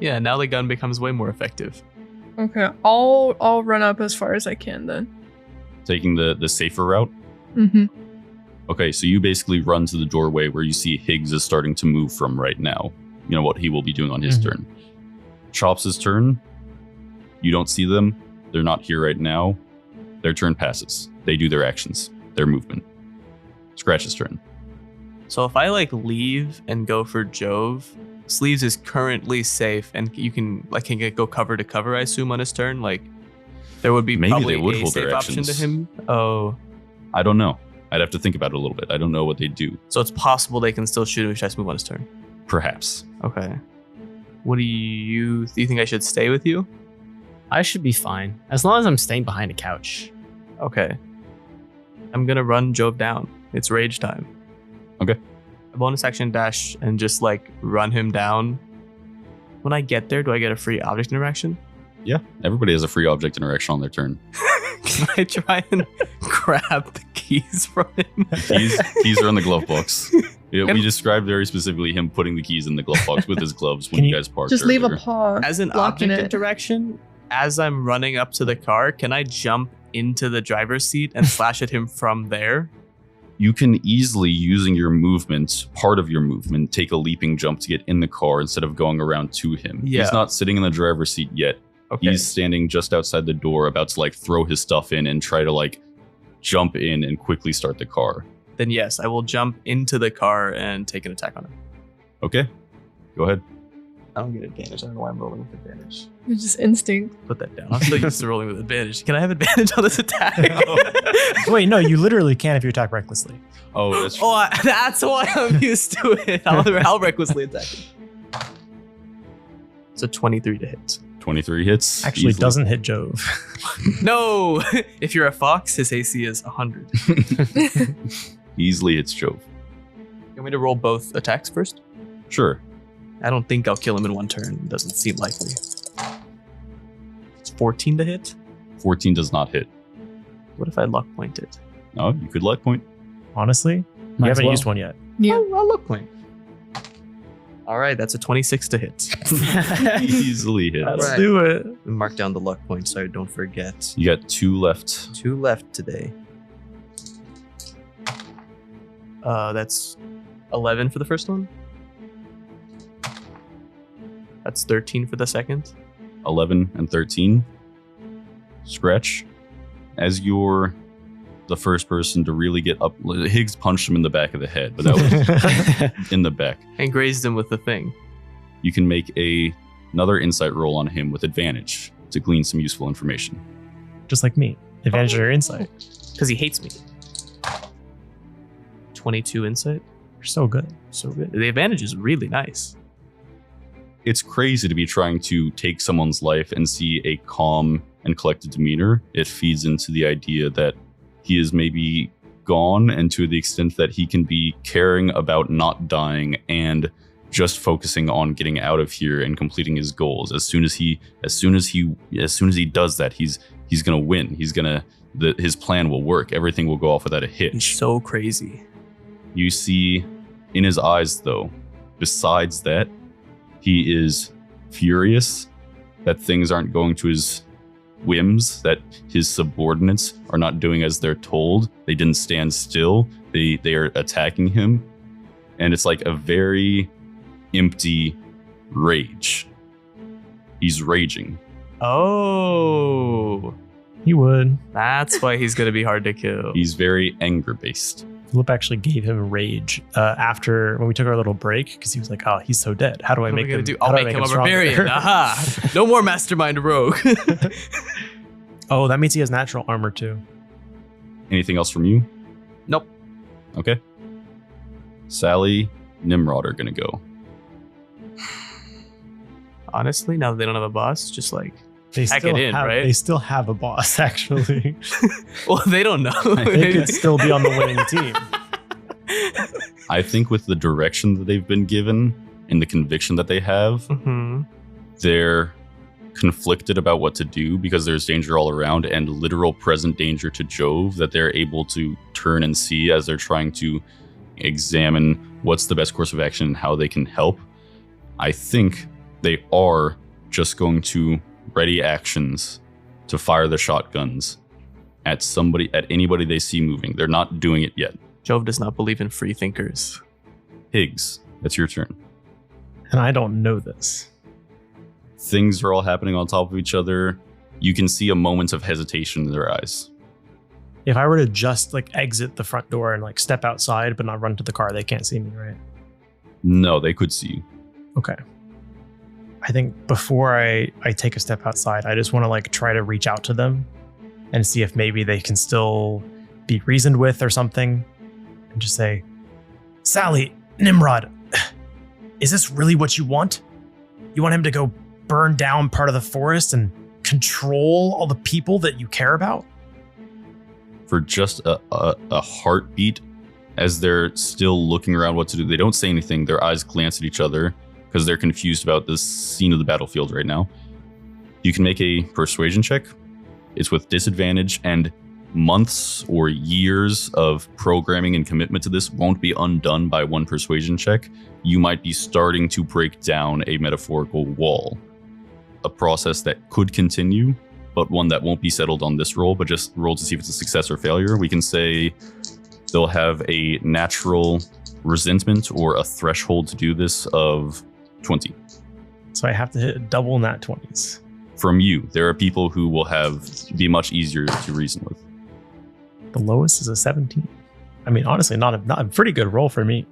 Yeah, now the gun becomes way more effective. Okay, I'll run up as far as I can then. Taking the safer route. Mm-hmm. Okay, so you basically run to the doorway where you see Higgs is starting to move from right now. You know what he will be doing on his turn. Chops' turn. You don't see them. They're not here right now. Their turn passes. They do their actions, their movement. Scratch's turn. So if I like leave and go for Jove, Sleeves is currently safe, and you can go cover to cover, I assume, on his turn. Like there would be Maybe probably they would a hold safe their option to actions. him. Oh, I don't know. I'd have to think about it a little bit. I don't know what they do. so it's possible they can still shoot him if he tries to move on his turn. Perhaps. Okay. What do you think I should stay with you? I should be fine as long as I'm staying behind a couch. Okay. I'm gonna run Jove down. It's rage time. Okay. A bonus action dash and just like run him down. When I get there, do I get a free object interaction? Yeah, everybody has a free object interaction on their turn. Can I try and grab the keys from him? Keys are in the glove box. Yeah, we described very specifically him putting the keys in the glove box with his gloves when you guys parked. Just leave a earlier. paw. As an blocking object it. interaction, as I'm running up to the car, can I jump into the driver's seat and slash at him from there? You can easily, using your movement, part of your movement, take a leaping jump to get in the car instead of going around to him. Yeah. He's not sitting in the driver's seat yet. Okay. He's standing just outside the door, about to like throw his stuff in and try to like jump in and quickly start the car. Then yes, I will jump into the car and take an attack on him. Okay, go ahead. I don't get advantage. I don't know why I'm rolling with advantage. It's just instinct. Put that down. I'm still used to rolling with advantage. Can I have advantage on this attack? Wait, no, you literally can if you attack recklessly. Oh, that's That's why I'm used to it. I'll recklessly attack him. It's a 23 to hit. 23 hits. Actually, easily. doesn't hit Jove. No! If you're a fox, his AC is 100. Easily hits Jove. You want me to roll both attacks first? Sure. I don't think I'll kill him in one turn. It doesn't seem likely. It's 14 to hit. 14 does not hit. What if I luck point it? No, you could luck point. Honestly, you Might as haven't well. used one yet. Yeah. I'll luck point. All right, that's a 26 to hit. Easily hit. That's- Let's right. do it. Mark down the luck point so I don't forget. You got 2 left. 2 left today. That's 11 for the first one. That's 13 for the second. 11 and 13. Scratch. As you're the first person to really get up, Higgs punched him in the back of the head, but that was in the back. And grazed him with the thing. You can make another insight roll on him with advantage to glean some useful information. Just like me. Advantage of your insight. Because he hates me. 22 insight. You're so good. So good. The advantage is really nice. It's crazy to be trying to take someone's life and see a calm and collected demeanor. It feeds into the idea that he is maybe gone, and to the extent that he can be caring about not dying and just focusing on getting out of here and completing his goals. As soon as he does that, he's gonna win. His plan will work. Everything will go off without a hitch. He's so crazy. You see in his eyes, though, besides that, he is furious that things aren't going to his whims, that his subordinates are not doing as they're told. They didn't stand still. They are attacking him. And it's like a very empty rage. He's raging. Oh, He would. that's why he's going to be hard to kill. He's very anger-based. Phillip actually gave him rage after when we took our little break because he was like, "Oh, he's so dead. How do I What am make I gonna him? do? how I'll do I make him a stronger?" barbarian. Aha! No more mastermind rogue. Oh, that means he has natural armor too. Anything else from you? Nope. Okay. Sally, Nimrod are gonna go. Honestly, now that they don't have a boss, just like, They Hack still it in, have, right? They still have a boss, actually. well, they don't know. They could still be on the winning team. I think with the direction that they've been given and the conviction that they have, hmm they're conflicted about what to do because there's danger all around and literal present danger to Jove that they're able to turn and see as they're trying to examine what's the best course of action and how they can help. I think they are just going to ready actions to fire the shotguns at anybody they see moving. They're not doing it yet. Jove does not believe in free thinkers. Higgs, that's your turn. And I don't know this. Things are all happening on top of each other. You can see a moment of hesitation in their eyes. If I were to just like exit the front door and like step outside but not run to the car, they can't see me, right? No, they could see you. Okay. I think before I take a step outside, I just want to like try to reach out to them and see if maybe they can still be reasoned with or something. And just say, Sally, Nimrod, is this really what you want? You want him to go burn down part of the forest and control all the people that you care about? For just a heartbeat, as they're still looking around what to do, they don't say anything. Their eyes glance at each other because they're confused about the scene of the battlefield right now. You can make a persuasion check. It's with disadvantage, and months or years of programming and commitment to this won't be undone by one persuasion check. You might be starting to break down a metaphorical wall. A process that could continue, but one that won't be settled on this roll, but just roll to see if it's a success or failure. We can say they'll have a natural resentment or a threshold to do this of 20. So I have to hit double nat 20s. From you, there are people who will be much easier to reason with. The lowest is a 17. I mean, honestly, not a pretty good roll for me,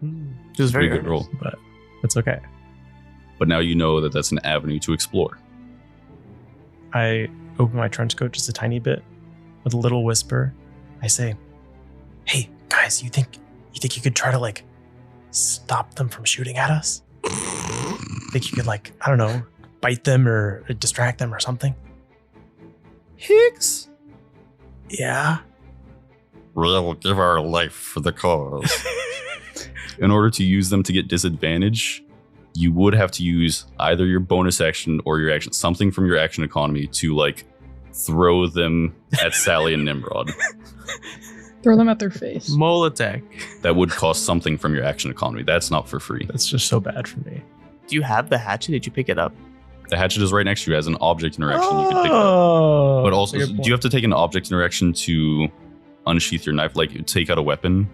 It was very Pretty good roll. but it's okay. But now you know that that's an avenue to explore. I open my trench coat just a tiny bit with a little whisper. I say, "Hey guys, you think you could try to like stop them from shooting at us? Think you could like, I don't know, bite them or distract them or something?" Higgs? Yeah. We'll give our life for the cause. In order to use them to get disadvantage, you would have to use either your bonus action or your action, something from your action economy to like throw them at Sally and Nimrod. Throw them at their face. Mole attack. That would cost something from your action economy. That's not for free. That's just so bad for me. Do you have the hatchet? Did you pick it up? The hatchet is right next to you as an object interaction. You can pick it up. Oh, But also, good do point. you have to take an object interaction to unsheath your knife, like take out a weapon?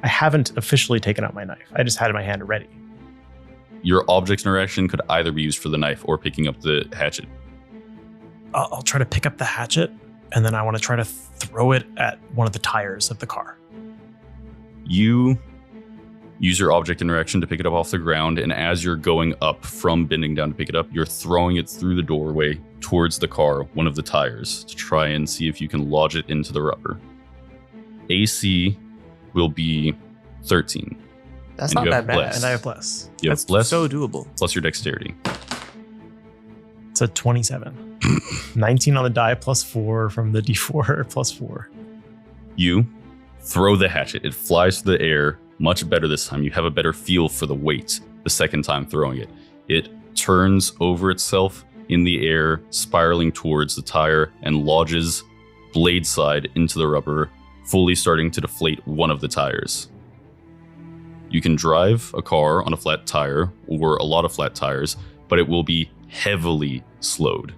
I haven't officially taken out my knife. I just had it in my hand ready. Your object interaction could either be used for the knife or picking up the hatchet. I'll try to pick up the hatchet, and then I want to try to throw it at one of the tires of the car. You use your object interaction to pick it up off the ground, and as you're going up from bending down to pick it up, you're throwing it through the doorway towards the car, one of the tires, to try and see if you can lodge it into the rubber. AC will be 13. That's And not you that have bad. bless. And I have bless. You have That's bless so doable. plus your dexterity. It's a 27. 19 on the die plus 4 from the d4 plus 4. You throw the hatchet. It flies through the air much better this time. You have a better feel for the weight the second time throwing it. It turns over itself in the air, spiraling towards the tire, and lodges blade side into the rubber, fully starting to deflate one of the tires. You can drive a car on a flat tire or a lot of flat tires, but it will be heavily slowed.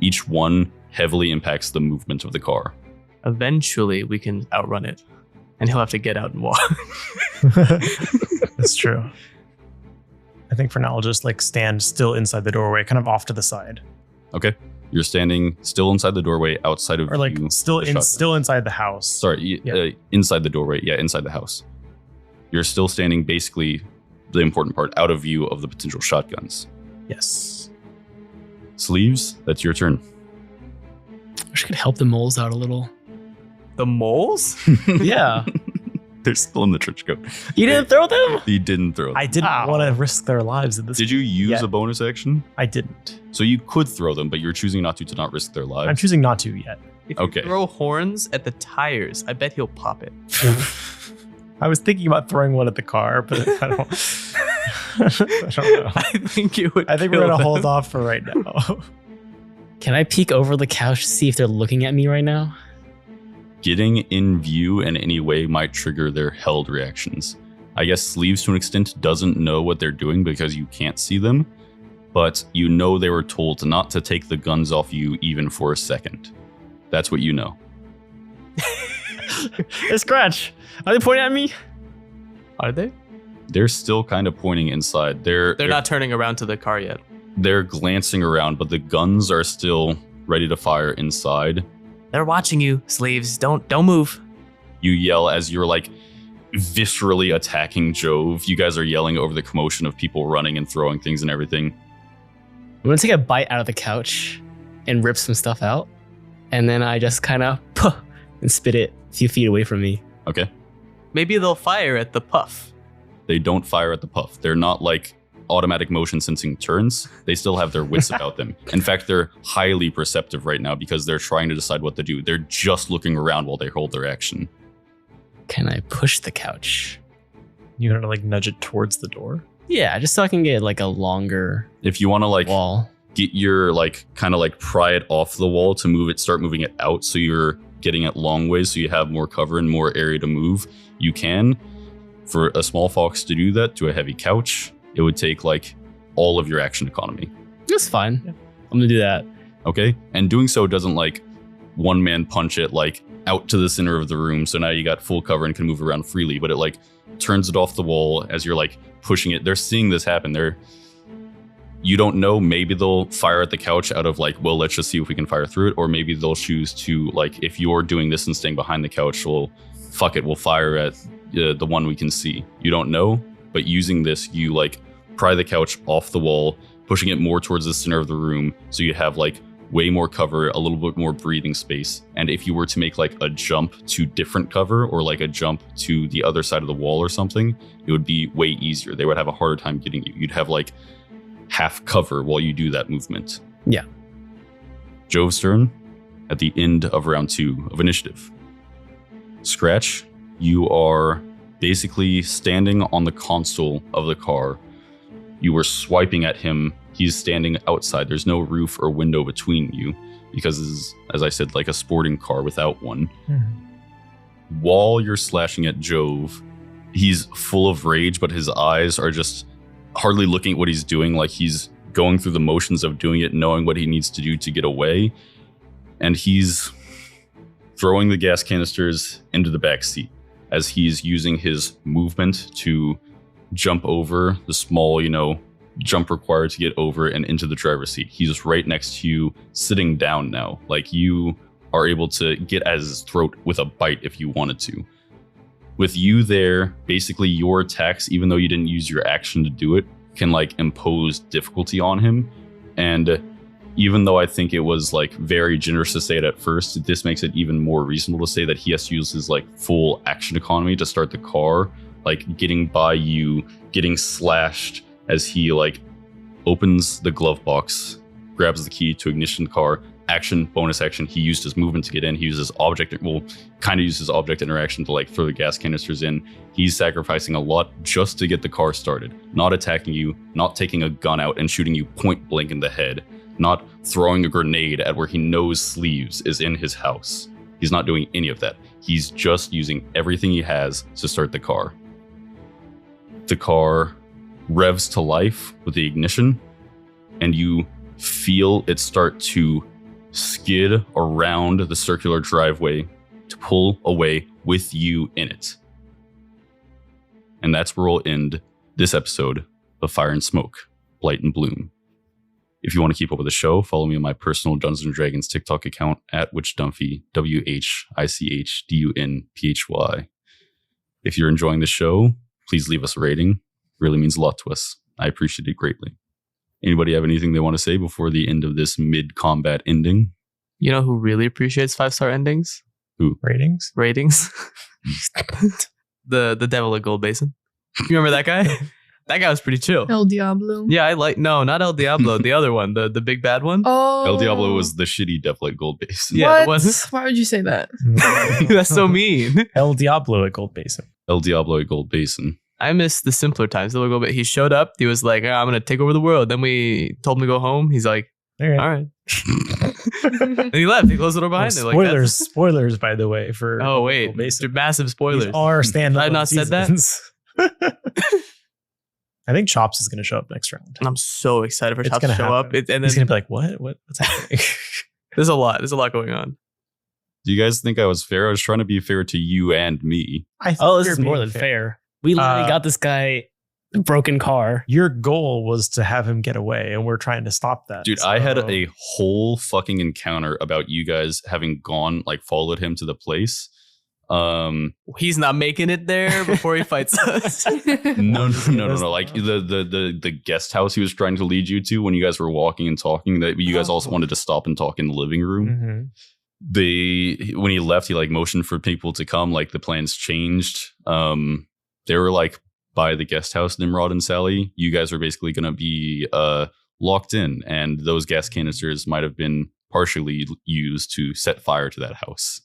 Each one heavily impacts the movement of the car. Eventually, we can outrun it, and he'll have to get out and walk. That's true. I think for now I'll just like stand still inside the doorway, kind of off to the side, Okay. You're standing still inside the doorway, outside of or like you, still the shotgun. still inside the house. Sorry, Yeah. inside the doorway. Yeah, inside the house. You're still standing, basically, the important part, out of view of the potential shotguns. Yes. Sleeves, that's your turn. I wish I could help the moles out a little. The moles? Yeah. They're still in the trench coat. You didn't throw them? You didn't throw them. I didn't Ow. want to risk their lives at this. Did you use Yeah. a bonus action? I didn't. So you could throw them, but you're choosing not to not risk their lives. I'm choosing not to yet. If Okay. you throw horns at the tires, I bet he'll pop it. I was thinking about throwing one at the car, but I don't. I don't know. I think it would. I think we're kill gonna them. hold off for right now. Can I peek over the couch to see if they're looking at me right now? Getting in view in any way might trigger their held reactions. I guess Sleeves, to an extent, doesn't know what they're doing because you can't see them, but you know they were told not to take the guns off you even for a second. That's what you know. Hey, Scratch. Are they pointing at me? Are they? They're still kind of pointing inside. They're not turning around to the car yet. They're glancing around, but the guns are still ready to fire inside. They're watching you, Sleeves. Don't move. You yell as you're like viscerally attacking Jove. You guys are yelling over the commotion of people running and throwing things and everything. I'm gonna take a bite out of the couch and rip some stuff out. And then I just kind of puh and spit it a few feet away from me. Okay. Maybe they'll fire at the puff. They don't fire at the puff. They're not like automatic motion sensing turns. They still have their wits about them. In fact, they're highly perceptive right now because they're trying to decide what to do. They're just looking around while they hold their action. Can I push the couch? You're gonna like nudge it towards the door. Yeah, just so I can get like a longer If you want to like wall. get your like kind of like pry it off the wall to move it, start moving it out so you're getting it long ways so you have more cover and more area to move, you can. For a small fox to do that to a heavy couch, it would take like all of your action economy. That's fine. I'm gonna do that. Okay? And doing so doesn't like one man punch it like out to the center of the room. So now you got full cover and can move around freely, but it like turns it off the wall as you're like pushing it. They're seeing this happen. You don't know, maybe they'll fire at the couch out of like, well, let's just see if we can fire through it. Or maybe they'll choose to like, if you're doing this and staying behind the couch, well, fuck it, we'll fire at the one we can see. You don't know, but using this, you like pry the couch off the wall, pushing it more towards the center of the room. So you have like way more cover, a little bit more breathing space. And if you were to make like a jump to different cover or like a jump to the other side of the wall or something, it would be way easier. They would have a harder time getting you. You'd have like half cover while you do that movement. Yeah. Jove's turn at the end of round 2 of initiative. Scratch, you are basically standing on the console of the car. You were swiping at him. He's standing outside. There's no roof or window between you because this is, as I said, like a sporting car without one. While you're slashing at Jove, he's full of rage, but his eyes are just hardly looking at what he's doing, like he's going through the motions of doing it, knowing what he needs to do to get away. And he's throwing the gas canisters into the back seat as he's using his movement to jump over the small, jump required to get over and into the driver's seat. He's right next to you, sitting down now. Like you are able to get at his throat with a bite if you wanted to. With you there, basically your attacks, even though you didn't use your action to do it, can like impose difficulty on him. And even though I think it was like very generous to say it at first, this makes it even more reasonable to say that he has to use his like full action economy to start the car, like getting by you, getting slashed as he like opens the glove box, grabs the key to ignition the car. Action, bonus action. He used his movement to get in. He uses kind of uses object interaction to like throw the gas canisters in. He's sacrificing a lot just to get the car started. Not attacking you, not taking a gun out and shooting you point blank in the head, not throwing a grenade at where he knows Sleeves is in his house. He's not doing any of that. He's just using everything he has to start the car. The car revs to life with the ignition, and you feel it start to skid around the circular driveway to pull away with you in it. And that's where we'll end this episode of Fire and Smoke, Blight and Bloom. If you want to keep up with the show, follow me on my personal Dungeons & Dragons TikTok account at WitchDumphy, WHICHDUNPHY. If you're enjoying the show, please leave us a rating. It really means a lot to us. I appreciate it greatly. Anybody have anything they want to say before the end of this mid-combat ending? You know who really appreciates 5-star endings? Who? Ratings? The devil at Gold Basin. You remember that guy? That guy was pretty chill. El Diablo. Yeah, no, not El Diablo. The other one, the big bad one. Oh. El Diablo was the shitty devil at Gold Basin. Yeah, What? the one- Why would you say that? That's so mean. El Diablo at Gold Basin. El Diablo at Gold Basin. I miss the simpler times. He showed up. He was like, I'm going to take over the world. Then we told him to go home. He's like, all right. And he left. He closed the door behind him. Spoilers, spoilers, by the way, for Oh, wait. Gold Basin. Massive spoilers. These are standalone I not said that? seasons. I think Chops is going to show up next round. And I'm so excited for It's Chops to gonna show up. happen. And He's then going to be like, what's happening? there's a lot going on. Do you guys think I was fair? I was trying to be fair to you and me. I think Oh, this you're is more being than fair. We literally got this guy a broken car. Your goal was to have him get away, and we're trying to stop that. Dude, I had a whole fucking encounter about you guys having gone, like, followed him to the place. He's not making it there before he fights us. No. Like the guest house he was trying to lead you to when you guys were walking and talking, that you guys also wanted to stop and talk in the living room. Mhm. When he left, he like motioned for people to come, like the plans changed. They were like by the guest house, Nimrod and Sally. You guys were basically gonna be locked in, and those gas canisters might have been partially used to set fire to that house.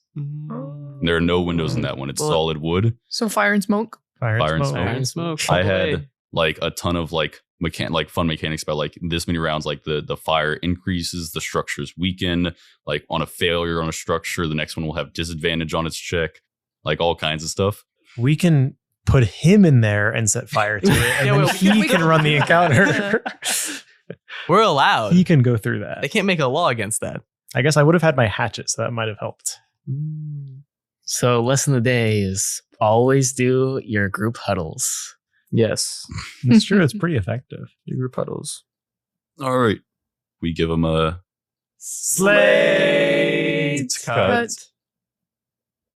There are no windows in that one. It's solid wood. So fire and smoke. Fire Fire and and smoke. smoke. Fire and smoke. I all the had way. like a ton of like fun mechanics about like this many rounds, like the fire increases, the structures weaken, like on a failure on a structure, the next one will have disadvantage on its check, like all kinds of stuff. We can put him in there and set fire to it, and Yeah, then well, he can run the encounter. We're allowed. He can go through that. They can't make a law against that. I guess I would have had my hatchet, so that might have helped. So lesson of the day is always do your group huddles. Yes. It's true. It's pretty effective. Your puddles. All right. We give him a Slate Cut.